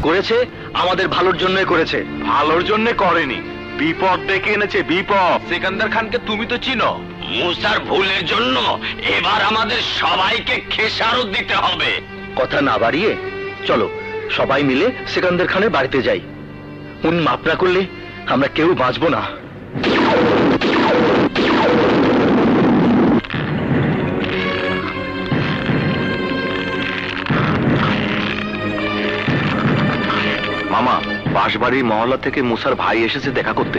করেছে আমাদের ভালোর জন্যই করেছে। ভালোর জন্য করেনি, বিপদ ডেকে এনেছে বিপদ। সিকান্দার খানকে তুমি তো চিনো। মুসার ভুলের জন্য এবার আমাদের সবাইকে খেসারত দিতে হবে। কথা না বাড়িয়ে চলো সবাই মিলে সিকান্দার খানের বাড়িতে যাই। উনি মাপ না করলে আমরা কেউ বাঁচবো না। মামা, বাঁশবাড়ির মহল্লা থেকে মুসার ভাই এসেছে দেখা করতে।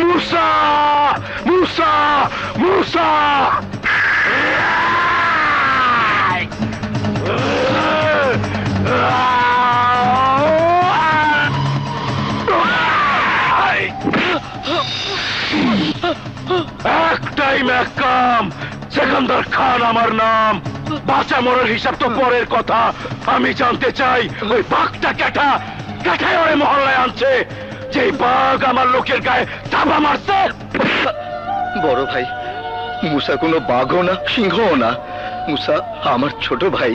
মুসা মুসা মুসা! একটাই কাম, সিকান্দার খান আমার নাম। বাঁচা মরার হিসাব তো পরের কথা। আমি জানতে চাই ওই বাঘটা কেটায় ওরে মহল্লায় আনছে, যে বাঘ আমার লোকের গায়ে চাপা মারছে। বড় ভাই, মুসা কোনো বাঘও না সিংহও না। মুসা আমার ছোট ভাই।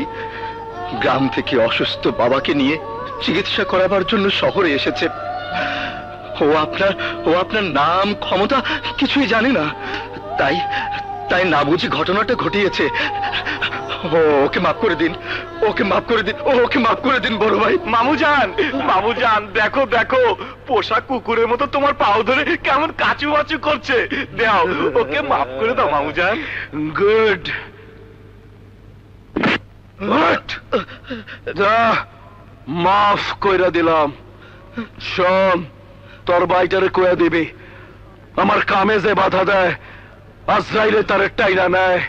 গ্রাম থেকে অসুস্থ বাবাকে নিয়ে চিকিৎসা করাবার জন্য শহরে এসেছে। ও আপনার নাম ক্ষমতা কিছুই জানে না, তাই না বুঝি ঘটনাটা ঘটিয়েছে। ওকে মাফ করে দিন, ওকে মাফ করে দিন, ওকে মাফ করে দিন বড় ভাই। মামুজান, দেখো দেখো, পোষা কুকুরের মতো তোমার পাও ধরে কেমন কাচু বাচু করছে। দাও, ওকে মাফ করে দাও মামুজান। গুড। মাফ কইরা দিলাম। শোন, তোর ভাইটারে কইয়া দিবি আমার কামে যে বাধা দেয় আজরাইলে তার টাইনা নেয়।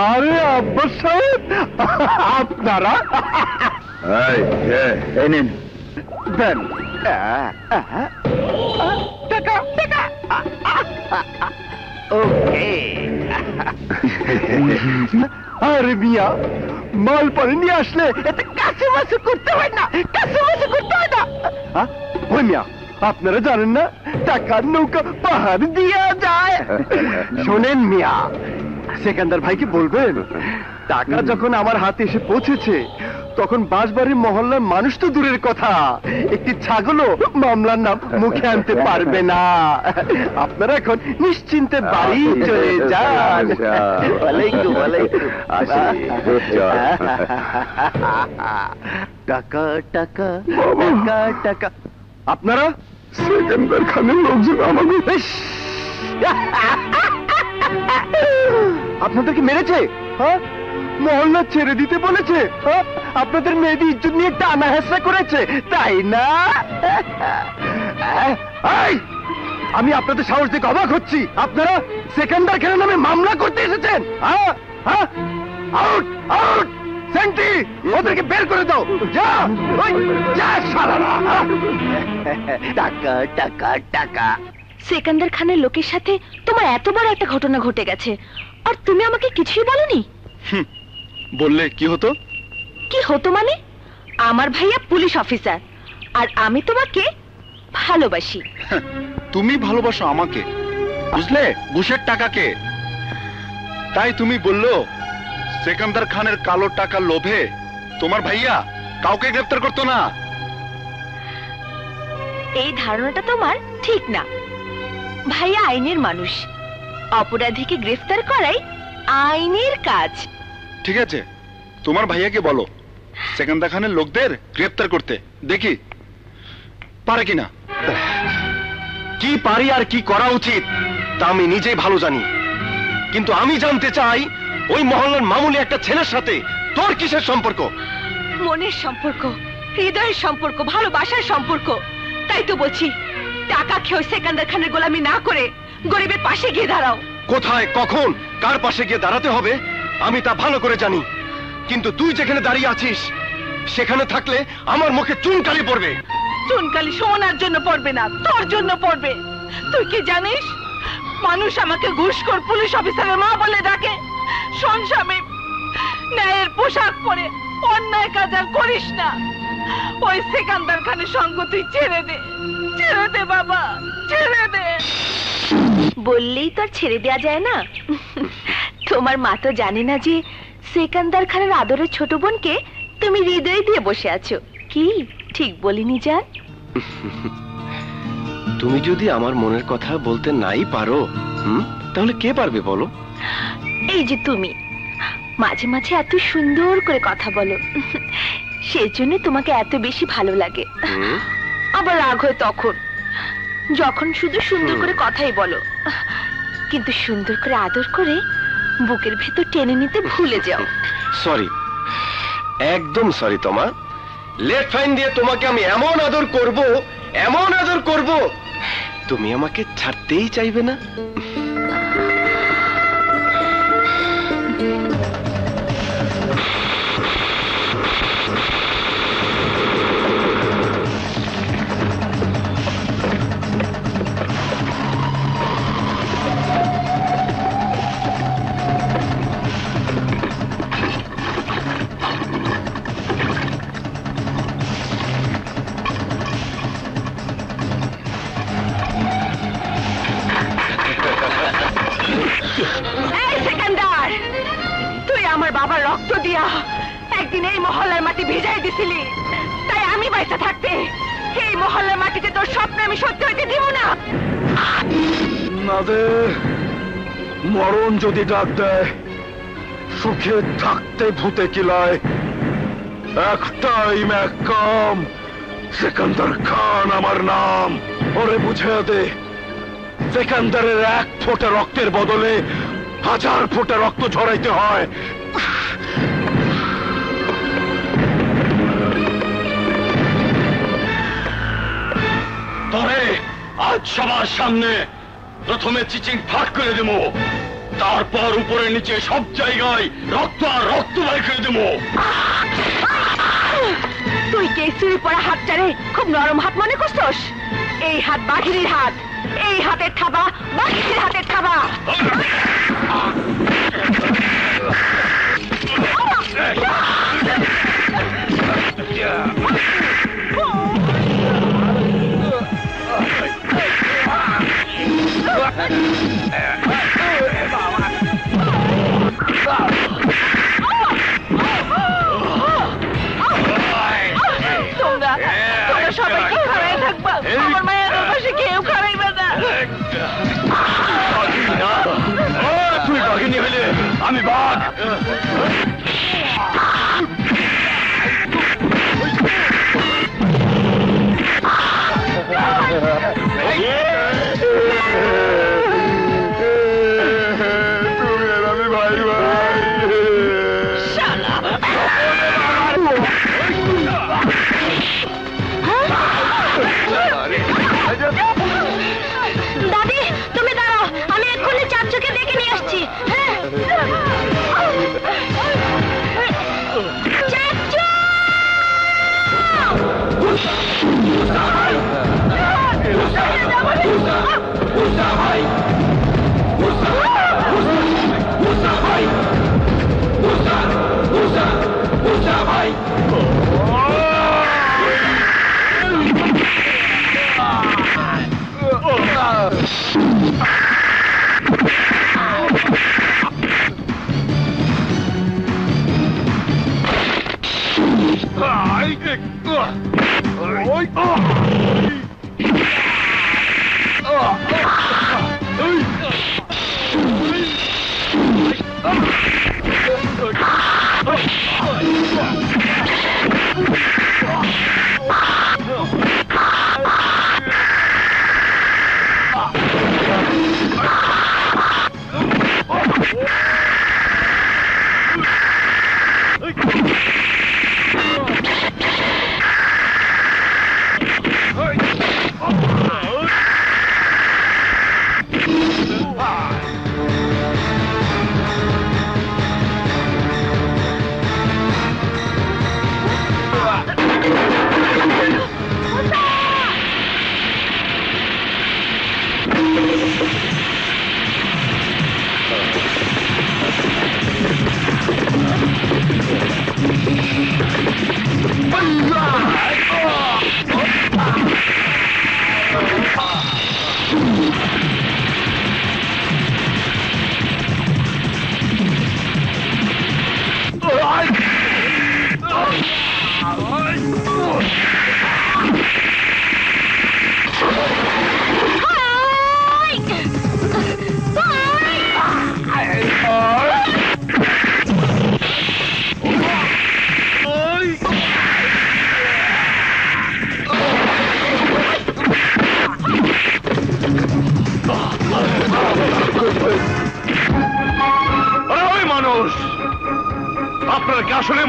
আরে আব্বাস সাহেব, আপনারা এই নিন দেন টাকা টাকা। ওকে। আরে মিয়া, মাল পরে নিয়ে আসলে এতে কাছে মাসে করতে হয় না, কাছে মাসে করতে হয় না। ওই মিয়া, আপনারা জানেন না টাকার নৌকা পাহাড় দিয়া যায়। শোনেন মিয়া, সিকান্দার ভাইকে বলবেন টাকা যখন আমার হাতে এসে পৌঁছেছে তখন বাঁশবাড়ির মহল্লার মানুষ তো দূরের কথা, একটি ছাগলও মামলার নাম মুখে আনতে পারবে না। আপনারা এখন নিশ্চিন্তে বাড়ি চলে যান। ওয়ালাইকুম ওয়ালাইকুম। টাকা টাকা টাকা টাকা। আপনারা সিকান্দার খানের লোকজন আমাকে আপনাদেরকে মেরেছে, হ্যাঁ? মহল্লা ছেড়ে দিতে বলেছে, হ্যাঁ? আপনাদের মেয়েদের ইজ্জত নিয়ে টানা হেসা করেছে, তাই না? আমি আপনাদের সাহস দেখে অবাক হচ্ছি। আপনারা সিকান্দার খানের নামে মামলা করতে এসেছেন? Out out! সেন্টি, ওদেরকে বের করে দাও। যা যা শালারা। টাকা টাকা টাকা। সিকান্দার খানের লোকের সাথে তোমার এত বড় একটা ঘটনা ঘটে গেছে, আর তুমি আমাকে কিছুই বলনি। বললে কি হতো? কি হতো মানে? আমার ভাইয়া পুলিশ অফিসার, আর আমি তোমাকে ভালোবাসি। তুমি ভালোবাসো আমাকে, বুঝলে? ঘুষের টাকাকে। তাই তুমি বললো সিকান্দার খানের কালো টাকার লোভে তোমার ভাইয়া কাউকে গ্রেফতার করতো না। এই ধারণাটা তোমার ঠিক না। ভাইয়া আইনের মানুষ, অপরাধীকে গ্রেফতার করাই আইনের কাজ। ঠিক আছে, তোমার ভাইয়াকে বলো সিকান্দার খানের লোকদের গ্রেফতার করতে, দেখি পারে কিনা। কি পারি আর কি করা উচিত তা আমি নিজেই ভালো জানি, কিন্তু আমি জানতে চাই ওই মহল্লার মামুলি একটা ছেলের সাথে তোর কিসের সম্পর্ক? মনের সম্পর্ক, হৃদয়ের সম্পর্ক, ভালোবাসার সম্পর্ক। তাই তো বলছি, টাকা খেয়ে সিকান্দার খানের গোলামি না করে গরিবের পাশে গিয়ে দাঁড়াও। কোথায়, কখন, কার পাশে গিয়ে দাঁড়াতে হবে আমি তা ভালো করে জানি, কিন্তু তুই যেখানে দাঁড়িয়ে আছিস সেখানে থাকলে আমার মুখে চুনকালি পড়বে। চুনকালি সোনার জন্য পড়বে না, তোর জন্য পড়বে। তুই কি জানিস, মানুষ আমাকে ঘুষখোর পুলিশ অফিসারের মা বলে ডাকে। শোন স্বামী, ন্যায়ের পোশাক পরে অন্যায় কাজ আর করিস না। ওই সিকান্দার খানের সঙ্গ তুই ছেড়ে দে, ছেড়ে দে বাবা, ছেড়ে দে। বললেই তো আর ছেড়ে দেয়া যায় না। তোমার মা তো জানে না যে সেকান্দার খানের আদরের ছোট বোনকে তুমি হৃদয়ে দিয়ে বসে আছো। কি ঠিক বলিনি জান? তুমি যদি আমার মনের কথা বলতে নাই পারো, তাহলে কে পারবে বলো? এই যে তুমি মাঝে মাঝে এত সুন্দর করে কথা বলো, সেজন্য তোমাকে এত বেশি ভালো লাগে। আবার রাগ হয় তখন, যখন শুধু সুন্দর করে কথাই বলো, কিন্তু সুন্দর করে আদর করে বুকের ভেতর টেনে নিতে ভুলে যাও। সরি, একদম সরি তোমা। লেট ফাইন দিয়ে তোমাকে আমি এমন আদর করব, এমন আদর করব, তুমি আমাকে ছাড়তেই চাইবে না। সেকান্দার, তুই আমার বাবার রক্ত দিয়া একদিন এই মহল্লার মাটি ভিজাই দিছিলি, তাই আমি বাইসা থাকতে এই মহল্লার মাটিতে তোর স্বপ্ন আমি সত্যি হইতে দিব না। নাদের মরণ যদি ডাক দেয়, সুখে থাকতে ভূতে কিলায়। একটাই ম্যাকাম, সেকান্দার খান আমার নাম। ওরে বুঝে দে, সেকান্দারের এক ফোঁটা রক্তের বদলে 1000 ফোঁটা রক্ত ঝরাইতে হয়। তরে আজ সবার সামনে প্রথমে চিচিং ফাট করে দেবো, তারপর উপরে নিচে সব জায়গায় রক্ত আর রক্ত বাই করে দেবো। তুই কেসরি পড়া হাতটারে খুব নরম হাত মনে করছস? এই হাত বাঘিনীর হাত, এই হাতের থাবা বাঘিনীর হাতের থাবা। তোমরা সবাই কি খারাই থাকবা, আমার মায়ের পাশে কেউ খারাইবে না। তুই বাঘিনী হইলে আমি বাঘ। দাদি তুমি দাঁড়াও, আমি এক্ষুনি চাচুকে ডেকে নিয়ে আসছি। চাচু! Oh!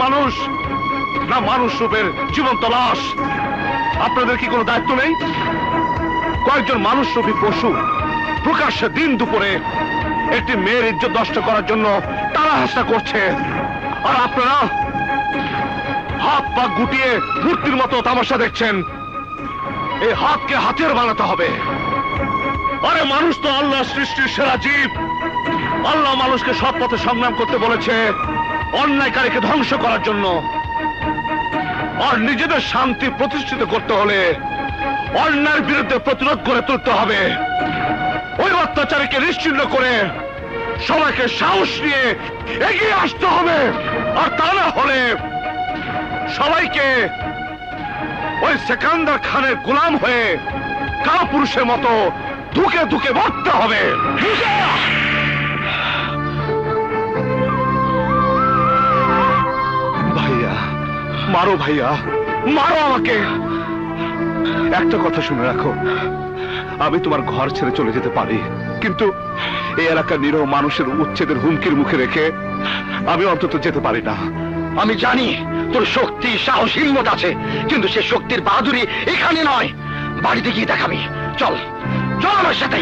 মানুষ না মানুষ রূপের জীবন্ত লাশ? আপনাদের কি কোনো দায়িত্ব নেই? কয়েকজন মানুষ রূপী পশু প্রকাশ্যে দিন দুপুরে একটি মেয়ের ইজ্জত নষ্ট করার জন্য তারা হাসা করছে, আর আপনারা হাত পা গুটিয়ে মূর্তির মতো তামাশা দেখছেন। এই হাতকে হাতিয়ার বানাতে হবে। আরে মানুষ তো আল্লাহ সৃষ্টির সেরা জীব। আল্লাহ মানুষকে সৎ পথে সংগ্রাম করতে বলেছে অন্যায়কারীকে ধ্বংস করার জন্য। আর নিজেদের শান্তি প্রতিষ্ঠিত করতে হলে অন্যায়ের বিরুদ্ধে প্রতিরোধ করে তুলতে হবে। ওই অত্যাচারীকে নিশ্চিহ্ন করে সবাইকে সাহস নিয়ে এগিয়ে আসতে হবে। আর তা না হলে সবাইকে ওই সেকান্দার খানের গোলাম হয়ে কাপুরুষের মতো ধুকে ধুকে মরতে হবে। ভাইয়া মারো, ভাইয়া মারো আমাকে। একটা কথা শুনে রাখো, আমি তোমার ঘর ছেড়ে চলে যেতে পারি, কিন্তু এই এলাকার নিরহ মানুষের উচ্ছেদের হুমকির মুখে রেখে আমি অন্তত যেতে পারি না। আমি জানি তোর শক্তি, সাহস, হিম্মত আছে, কিন্তু সে শক্তির বাহাদুরি এখানে নয়, বাড়িতে গিয়ে দেখাবি। চল চল আমার সাথে।